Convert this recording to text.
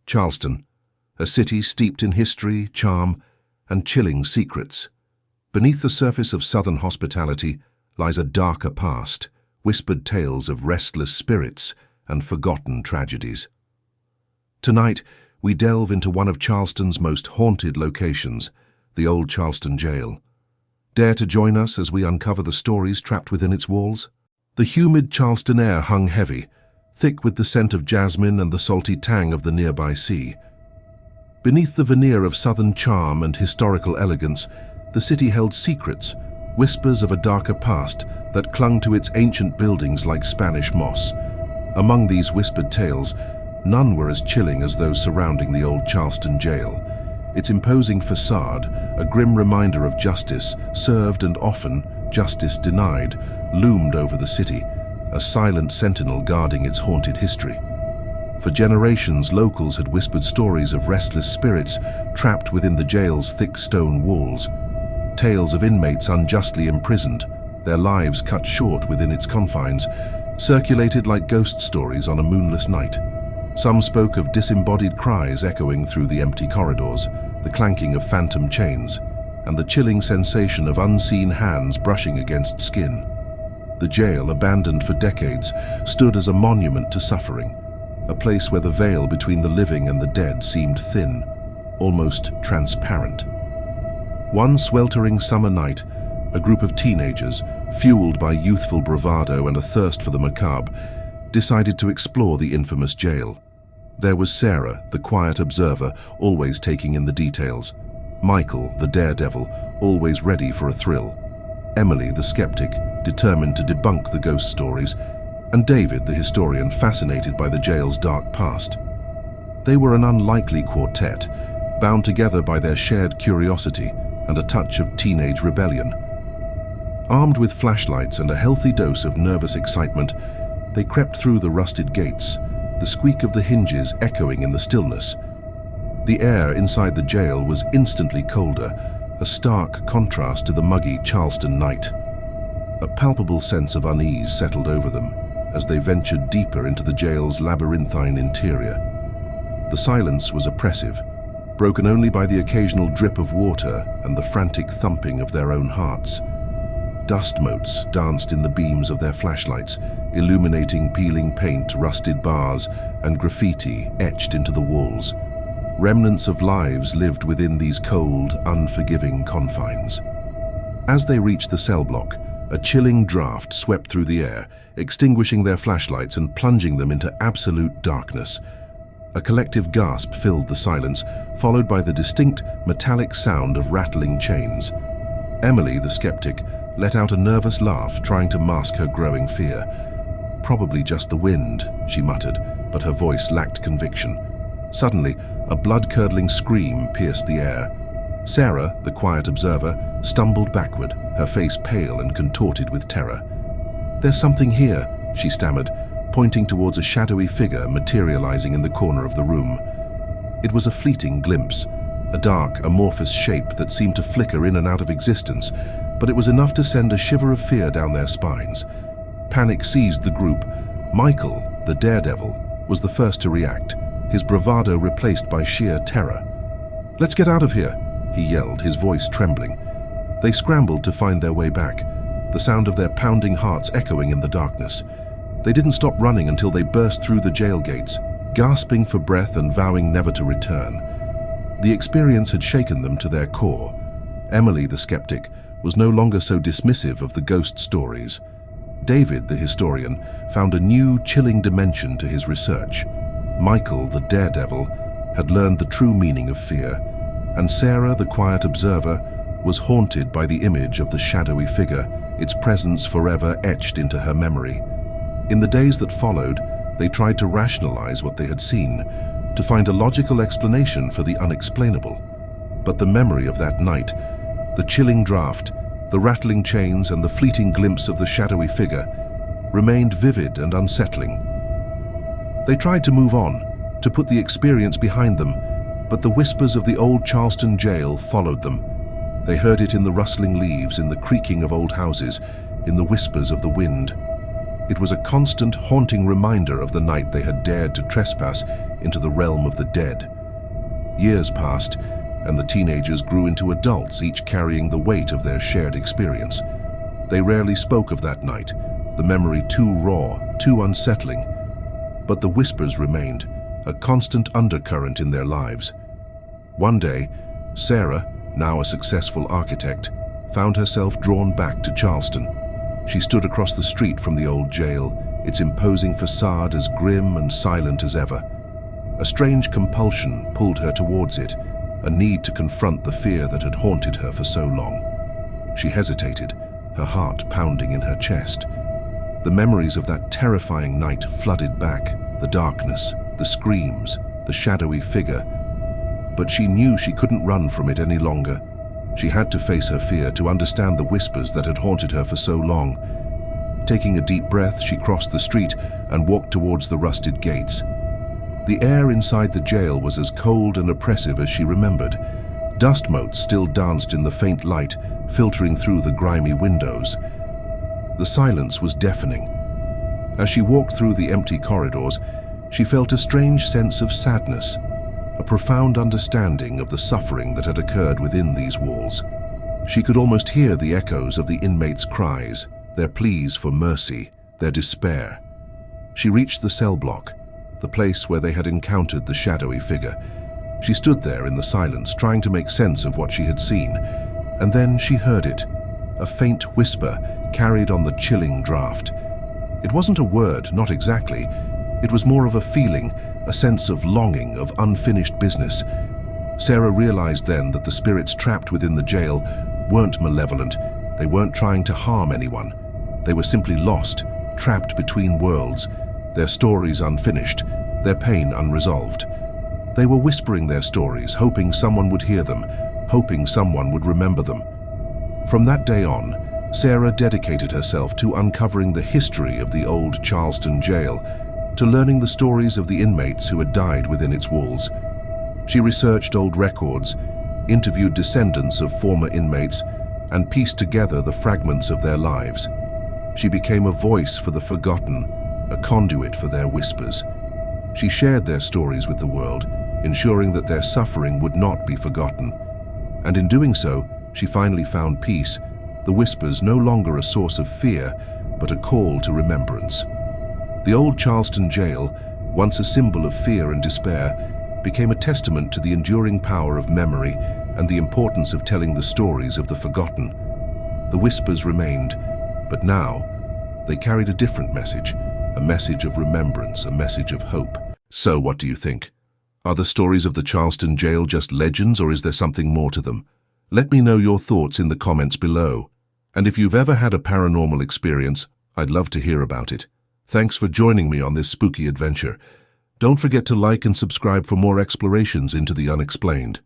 Charleston, a city steeped in history, charm, and chilling secrets. Beneath the surface of Southern hospitality lies a darker past, whispered tales of restless spirits and forgotten tragedies. Tonight, we delve into one of Charleston's most haunted locations, the Old Charleston Jail. Dare to join us as we uncover the stories trapped within its walls? The humid Charleston air hung heavy, thick with the scent of jasmine and the salty tang of the nearby sea. Beneath the veneer of Southern charm and historical elegance, the city held secrets, whispers of a darker past that clung to its ancient buildings like Spanish moss. Among these whispered tales, none were as chilling as those surrounding the Old Charleston Jail. Its imposing facade, a grim reminder of justice served and often justice denied, loomed over the city, a silent sentinel guarding its haunted history. For generations, locals had whispered stories of restless spirits trapped within the jail's thick stone walls. Tales of inmates unjustly imprisoned, their lives cut short within its confines, circulated like ghost stories on a moonless night. Some spoke of disembodied cries echoing through the empty corridors, the clanking of phantom chains, and the chilling sensation of unseen hands brushing against skin. The jail, abandoned for decades, stood as a monument to suffering, a place where the veil between the living and the dead seemed thin, almost transparent. One sweltering summer night, a group of teenagers, fueled by youthful bravado and a thirst for the macabre, decided to explore the infamous jail. There was Sarah, the quiet observer, always taking in the details; Michael, the daredevil, always ready for a thrill; Emily, the skeptic, determined to debunk the ghost stories; and David, the historian, fascinated by the jail's dark past. They were an unlikely quartet, bound together by their shared curiosity and a touch of teenage rebellion. Armed with flashlights and a healthy dose of nervous excitement, they crept through the rusted gates, the squeak of the hinges echoing in the stillness. The air inside the jail was instantly colder, a stark contrast to the muggy Charleston night. A palpable sense of unease settled over them as they ventured deeper into the jail's labyrinthine interior. The silence was oppressive, broken only by the occasional drip of water and the frantic thumping of their own hearts. Dust motes danced in the beams of their flashlights, illuminating peeling paint, rusted bars, and graffiti etched into the walls. Remnants of lives lived within these cold, unforgiving confines. As they reached the cell block, a chilling draft swept through the air, extinguishing their flashlights and plunging them into absolute darkness. A collective gasp filled the silence, followed by the distinct, metallic sound of rattling chains. Emily, the skeptic, let out a nervous laugh, trying to mask her growing fear. "Probably just the wind," she muttered, but her voice lacked conviction. Suddenly, a blood-curdling scream pierced the air. Sarah, the quiet observer, stumbled backward, her face pale and contorted with terror. "There's something here," she stammered, pointing towards a shadowy figure materializing in the corner of the room. It was a fleeting glimpse, a dark, amorphous shape that seemed to flicker in and out of existence, but it was enough to send a shiver of fear down their spines. Panic seized the group. Michael, the daredevil, was the first to react, his bravado replaced by sheer terror. "Let's get out of here," he yelled, his voice trembling. They scrambled to find their way back, the sound of their pounding hearts echoing in the darkness. They didn't stop running until they burst through the jail gates, gasping for breath and vowing never to return. The experience had shaken them to their core. Emily, the skeptic, was no longer so dismissive of the ghost stories. David, the historian, found a new, chilling dimension to his research. Michael, the daredevil, had learned the true meaning of fear, and Sarah, the quiet observer, was haunted by the image of the shadowy figure, its presence forever etched into her memory. In the days that followed, they tried to rationalize what they had seen, to find a logical explanation for the unexplainable. But the memory of that night, the chilling draft, the rattling chains, and the fleeting glimpse of the shadowy figure, remained vivid and unsettling. They tried to move on, to put the experience behind them, but the whispers of the Old Charleston Jail followed them. They heard it in the rustling leaves, in the creaking of old houses, in the whispers of the wind. It was a constant, haunting reminder of the night they had dared to trespass into the realm of the dead. Years passed, and the teenagers grew into adults, each carrying the weight of their shared experience. They rarely spoke of that night, the memory too raw, too unsettling. But the whispers remained, a constant undercurrent in their lives. One day, Sarah, now a successful architect, found herself drawn back to Charleston. She stood across the street from the old jail, its imposing facade as grim and silent as ever. A strange compulsion pulled her towards it, a need to confront the fear that had haunted her for so long. She hesitated, her heart pounding in her chest. The memories of that terrifying night flooded back, the darkness, the screams, the shadowy figure. But she knew she couldn't run from it any longer. She had to face her fear to understand the whispers that had haunted her for so long. Taking a deep breath, she crossed the street and walked towards the rusted gates. The air inside the jail was as cold and oppressive as she remembered. Dust motes still danced in the faint light, filtering through the grimy windows. The silence was deafening. As she walked through the empty corridors, she felt a strange sense of sadness, a profound understanding of the suffering that had occurred within these walls. She could almost hear the echoes of the inmates' cries, their pleas for mercy, their despair. She reached the cell block, the place where they had encountered the shadowy figure. She stood there in the silence, trying to make sense of what she had seen, and then she heard it, a faint whisper carried on the chilling draft. It wasn't a word, not exactly. It was more of a feeling, a sense of longing, of unfinished business. Sarah realized then that the spirits trapped within the jail weren't malevolent. They weren't trying to harm anyone. They were simply lost, trapped between worlds, their stories unfinished, their pain unresolved. They were whispering their stories, hoping someone would hear them, hoping someone would remember them. From that day on, Sarah dedicated herself to uncovering the history of the Old Charleston Jail, to learning the stories of the inmates who had died within its walls. She researched old records, interviewed descendants of former inmates, and pieced together the fragments of their lives. She became a voice for the forgotten, a conduit for their whispers. She shared their stories with the world, ensuring that their suffering would not be forgotten. And in doing so, she finally found peace, the whispers no longer a source of fear, but a call to remembrance. The Old Charleston Jail, once a symbol of fear and despair, became a testament to the enduring power of memory and the importance of telling the stories of the forgotten. The whispers remained, but now they carried a different message, a message of remembrance, a message of hope. So what do you think? Are the stories of the Charleston Jail just legends, or is there something more to them? Let me know your thoughts in the comments below. And if you've ever had a paranormal experience, I'd love to hear about it. Thanks for joining me on this spooky adventure. Don't forget to like and subscribe for more explorations into the unexplained.